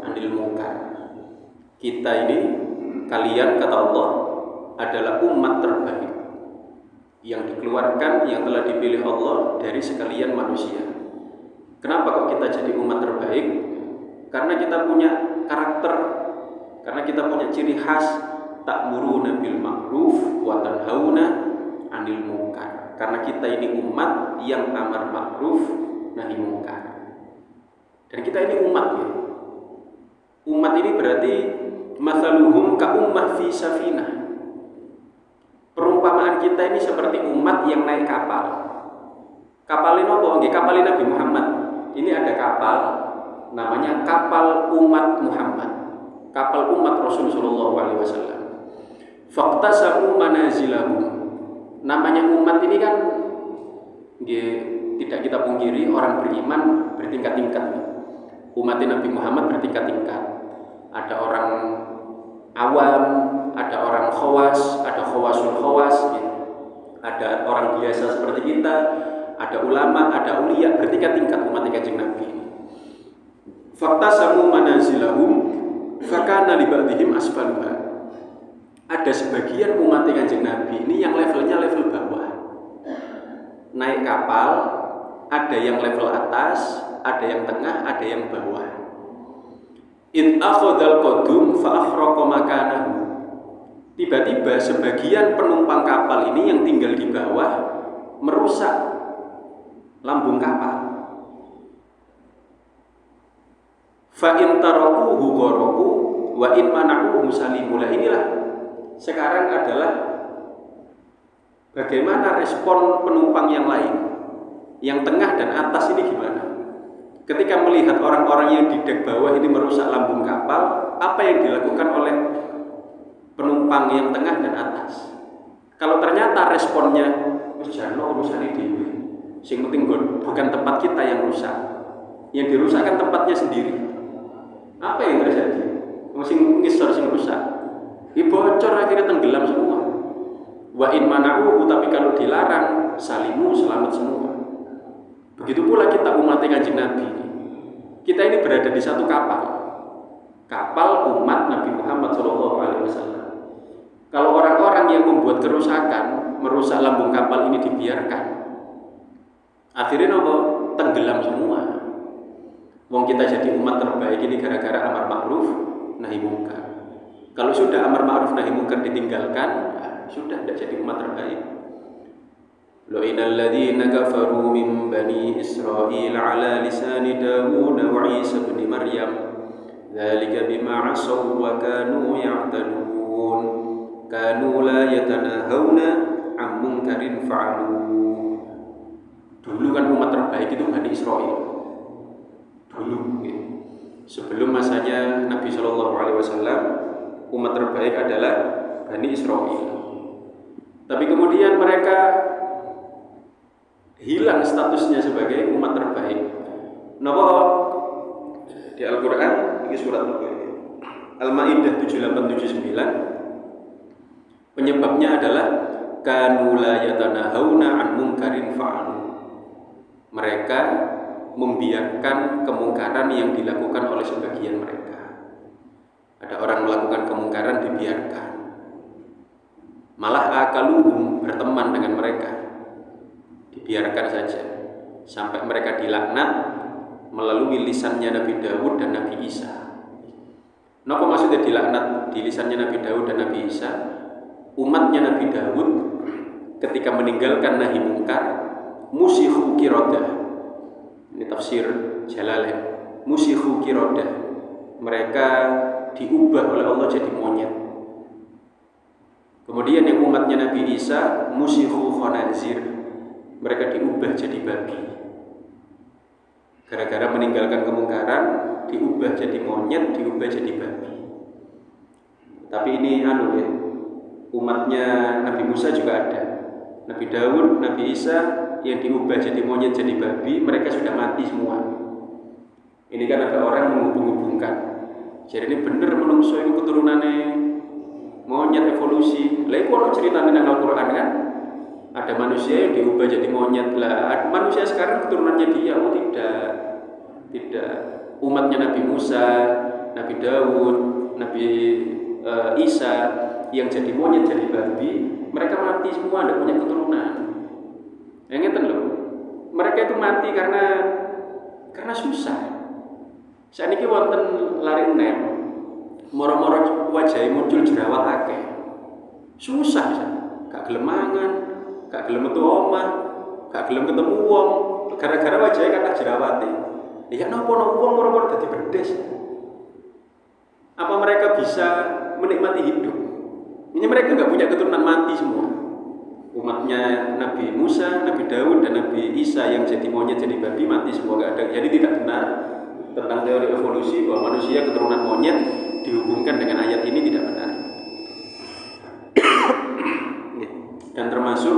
Speaker 1: 'anil munkar. Kita ini, kalian kata Allah, adalah umat terbaik yang dikeluarkan, yang telah dipilih Allah dari sekalian manusia. Kenapa kok kita jadi umat terbaik? Karena kita punya karakter, karena kita punya ciri khas ta'muruna bil ma'ruf wa tanhauna 'anil munkar. Karena kita ini umat yang amar ma'ruf nahi munkar. Dan kita ini umat ya. Umat ini berarti mathaluhum ka ummah fi safinah. Perumpamaan kita ini seperti umat yang naik kapal. Kapal ini apa? Nggih, kapal Nabi Muhammad. Ini ada kapal namanya kapal umat Muhammad. Kapal umat Rasul sallallahu alaihi wasallam. Faqtasamu manazilahum. Namanya umat ini kan nggih, tidak kita pungkiri orang beriman bertingkat-tingkat. Umat Nabi Muhammad bertingkat-tingkat. Ada orang awam, ada orang khawas, ada khawasul khawas, ya. Ada orang biasa seperti kita, ada ulama, ada ulia, bertingkat-tingkat umat Kanjeng Nabi. Faqtasamu manazilahum fakana li ba'dihim asfaluha. Ada sebagian umat Kanjeng Nabi ini yang levelnya level bawah. Naik kapal, ada yang level atas, ada yang tengah, ada yang bawah. In akhadhal qadum fa akhraqa makanahu. Tiba-tiba sebagian penumpang kapal ini yang tinggal di bawah merusak lambung kapal. Fa in tarakuhu gharaku wa in mana'uhu salimula. Inilah sekarang adalah bagaimana respon penumpang yang lain. Yang tengah dan atas ini gimana? Ketika melihat orang-orang yang di dek bawah ini merusak lambung kapal, apa yang dilakukan oleh penumpang yang tengah dan atas? Kalau ternyata responnya, jangan urusan ini, sing penting bukan tempat kita yang rusak, yang dirusakkan tempatnya sendiri. Apa yang terjadi? Sing ngisor sing rusak, bocor akhirnya tenggelam semua. Wa in mana'uhu, tapi kalau dilarang, salimu, selamat semua. Begitu pula kita umat Kanjeng Nabi. Kita ini berada di satu kapal. Kapal umat Nabi Muhammad SAW. Kalau orang-orang yang membuat kerusakan, merusak lambung kapal ini dibiarkan, akhirnya nopo tenggelam semua. Wong kita jadi umat terbaik ini gara-gara amar ma'ruf nahi munkar. Kalau sudah amar ma'ruf nahi munkar ditinggalkan, sudah tidak jadi umat terbaik. Lu'inal ladzina kafaru min bani Israil ala lisani Dawud wa Isa ibn Maryam. Dzalika bima 'asaw wa kanu ya'tadun. Kanu la yatanahawna 'an munkarin fa'alu. Dulu kan umat terbaik itu Bani Israil. Dulu ya. Sebelum masanya Nabi sallallahu alaihi wasallam, umat terbaik adalah Bani Israil. Tapi kemudian mereka hilang statusnya sebagai umat terbaik. Napa di Al-Qur'an ini surat Al-Maidah 7879 penyebabnya adalah kanu la yatanahawna an munkarin fa'alu. Mereka membiarkan kemungkaran yang dilakukan oleh sebagian mereka. Ada orang melakukan kemungkaran dibiarkan. Malah akaluhum, berteman dengan mereka. Dibiarkan saja sampai mereka dilaknat melalui lisannya Nabi Daud dan Nabi Isa. Napa maksudnya dilaknat di lisannya Nabi Daud dan Nabi Isa? Umatnya Nabi Daud ketika meninggalkan nahi munkar, musihu qirodah. Ini tafsir Jalalain. Musihu qirodah. Mereka diubah oleh Allah jadi monyet. Kemudian yang umatnya Nabi Isa, musihu khanazir. Mereka diubah jadi babi. Gara-gara meninggalkan kemungkaran, diubah jadi monyet, diubah jadi babi. Tapi ini ya, umatnya Nabi Musa juga ada. Nabi Daud, Nabi Isa yang diubah jadi monyet, jadi babi, mereka sudah mati semua. Ini kan ada orang menghubung-hubungkan. Jadi ini bener menungso itu keturunannya monyet evolusi. Lah iku ono ceritane nang Al-Qur'an kan. Ada manusia yang diubah jadi monyet. Lah manusia sekarang keturunannya dia, tidak. Tidak. Umatnya Nabi Musa, Nabi Daud, Nabi Isa yang jadi monyet, jadi babi, mereka mati semua, tidak punya keturunan. Yang ngeten loh. Mereka itu mati karena susah. Saat ini wonten lari enem, moro-moro wajah muncul jerawat akeh. Susah, gak gelem mangan, gak gelem metu omah, gak gelem ketemu wong, gara-gara wajahnya kata jerawate. Ya napa wong moro-moro dadi bedes. Apa mereka bisa menikmati hidup? Ini mereka nggak punya keturunan, mati semua. Umatnya Nabi Musa, Nabi Daud, dan Nabi Isa yang jadi monyet, jadi babi, mati semua, nggak ada. Jadi tidak benar tentang teori evolusi bahwa manusia keturunan monyet dihubungkan dengan ayat ini, tidak benar. Dan termasuk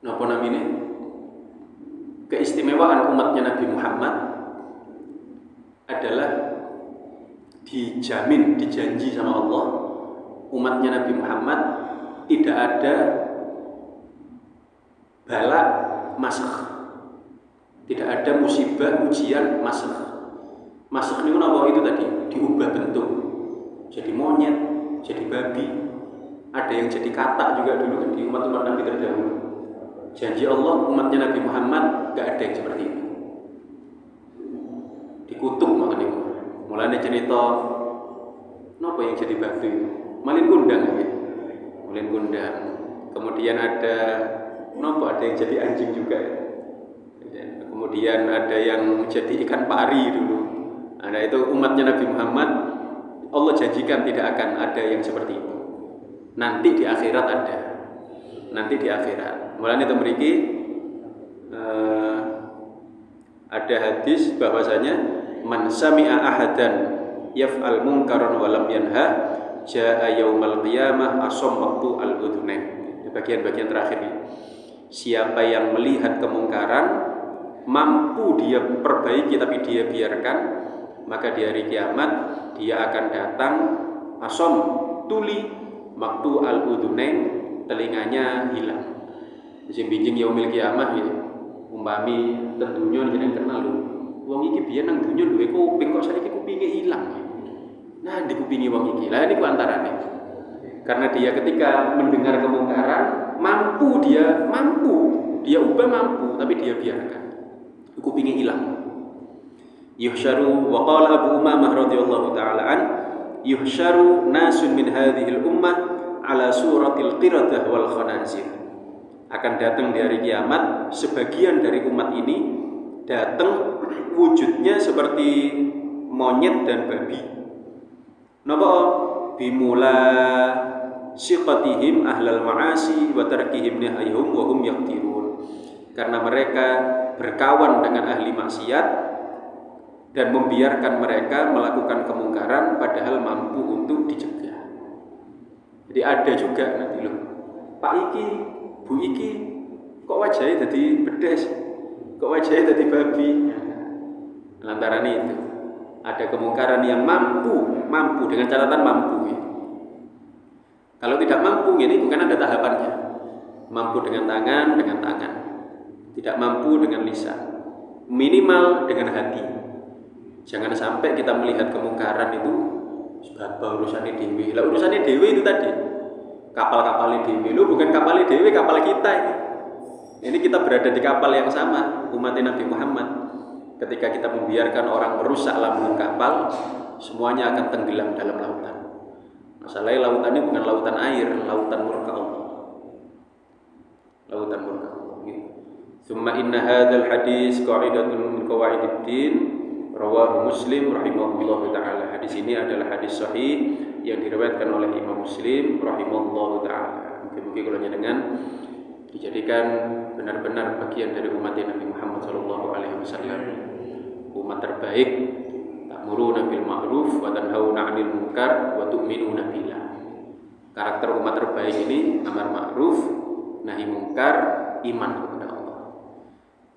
Speaker 1: apa namanya keistimewaan umatnya Nabi Muhammad adalah dijamin, dijanji sama Allah, umatnya Nabi Muhammad tidak ada bala masakh, tidak ada musibah, ujian masakh. Masakh ini apa itu tadi? Diubah bentuk, jadi monyet, jadi babi. Ada yang jadi katak juga dulu di umat-umat Nabi terdahulu. Janji Allah umatnya Nabi Muhammad gak ada yang seperti itu. Dikutuk makanya. Mulanya cerita napa yang jadi babi? Malin kundang ya. Malin kundang. Kemudian ada napa, ada yang jadi anjing juga ya. Kemudian ada yang jadi ikan pari dulu. Nah itu umatnya Nabi Muhammad, Allah janjikan tidak akan ada yang seperti itu. Nanti di akhirat ada. Nanti di akhirat. Mulanya itu mriki ada hadis bahwasanya man sami'a ahadan yaf'al munkaran wa lam yanha jaa yaumal qiyamah asam waqtu al-udhunain. Bagian-bagian terakhir ini. Siapa yang melihat kemungkaran mampu dia perbaiki tapi dia biarkan, maka di hari kiamat dia akan datang asam tuli waktu al-udhunain, telinganya hilang. Bijing-bijing yaumil kiamah ya. Umpami tentunya jeneng kenal lho. Wong iki biyen nang dunya duwe kuping kok saiki kupinge ilang. Nah, di kupinge wong iki. Lah niku antarane. Karena dia ketika mendengar kemungkaran mampu dia ubah mampu tapi dia biarkan. Kupinge ilang. Yuhsyaru wa qala Abu Umamah radhiyallahu taala an yuhsyaru nasun min hadhil ummah ala suratil qiradah wal khanazir. Akan datang di hari kiamat sebagian dari umat ini datang wujudnya seperti monyet dan babi. Napa bimula siqatihim ahlal ma'asi wa tarkihim nahyahum wa hum yaqtirun. Karena mereka berkawan dengan ahli maksiat dan membiarkan mereka melakukan kemungkaran padahal mampu untuk dicegah. Jadi ada juga nanti loh, Pak iki, Bu iki kok wajahnya jadi bedes, kok wajahnya jadi babi. Lantaran itu ada kemungkaran yang mampu dengan catatan mampu. Kalau tidak mampu ini bukan ada tahapannya. Mampu dengan tangan, tidak mampu dengan lisan, minimal dengan hati. Jangan sampai kita melihat kemungkaran itu sebab urusannya dewi. Lah urusannya dewi itu tadi kapal-kapalnya dewi. Lu bukan kapalnya dewi, kapal kita ini. Ini kita berada di kapal yang sama, umat Nabi Muhammad. Ketika kita membiarkan orang merusak lambung kapal, semuanya akan tenggelam dalam lautan. Masalahnya lautan ini bukan lautan air, lautan murka Allah. Lautan murka Allah. Tsumma inna hadzal hadis qa'idatun min qawaidid din, rawahu Muslim rahimahullahu taala. Hadis ini adalah hadis sahih yang diriwayatkan oleh Imam Muslim rahimahullahu taala. Mungkin kalau dengan dijadikan benar-benar bagian dari umat Nabi Muhammad SAW, umat terbaik. Ta'muruna bil ma'ruf wa tanhauna 'anil munkar wa tu'minuna billah. Karakter umat terbaik ini amar ma'ruf, nahi munkar, iman kepada Allah.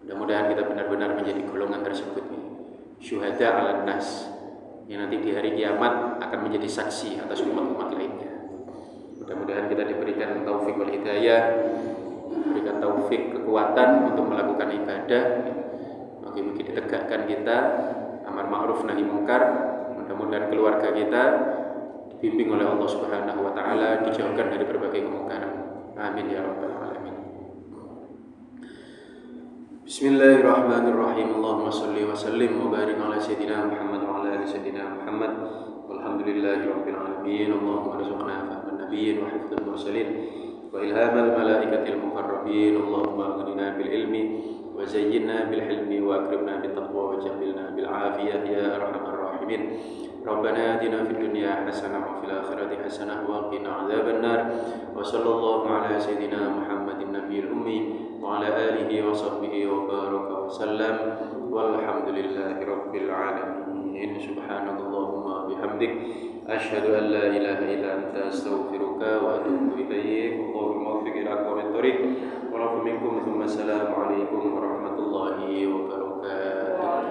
Speaker 1: Mudah-mudahan kita benar-benar menjadi golongan tersebut, syuhada 'alan nas, yang nanti di hari kiamat akan menjadi saksi atas umat-umat lainnya. Mudah-mudahan kita diberikan taufik wal hidayah, diberikan taufik kekuatan untuk melakukan ibadah, bagi ditegakkan kita amar ma'ruf nahi munkar. Mudah-mudahan keluarga kita dibimbing oleh Allah Subhanahu wa taala, dijauhkan dari berbagai kemungkaran. Amin ya rabbal alamin. Bismillahirrahmanirrahim. Allahumma shalli wa sallim wa barik ala sayyidina Muhammad wa ala ali sayyidina Muhammad. Walhamdulillahirabbil alamin. Allahumma arzuqna fahman nabiyyin wa hifdzal mursalin wa ilhamal malaikatil muqarrabin. Allahumma aghnina bil ilmi wa zayyinna bil hilmi wa akrimna bit taqwa wa jamilna bil afiyah ya arhamar rahimin. Rabbana atina fid dunya hasanah wa fil akhirati hasanah wa qina adzabannar. Wa sallallahu ala sayyidina Muhammadin nabiyil ummi wa ala alihi wa sahbihi wa baraka wa sallam. Walhamdulillahi rabbil alamin. Subhanallahumma bihamdik asyhadu an la ilaha illa anta astaghfiruka wa atubu ilaik. Allahumma waffiq ila aqwamit thoriq wa lafu minkum. Assalamu alaikum warahmatullahi wabarakatuh.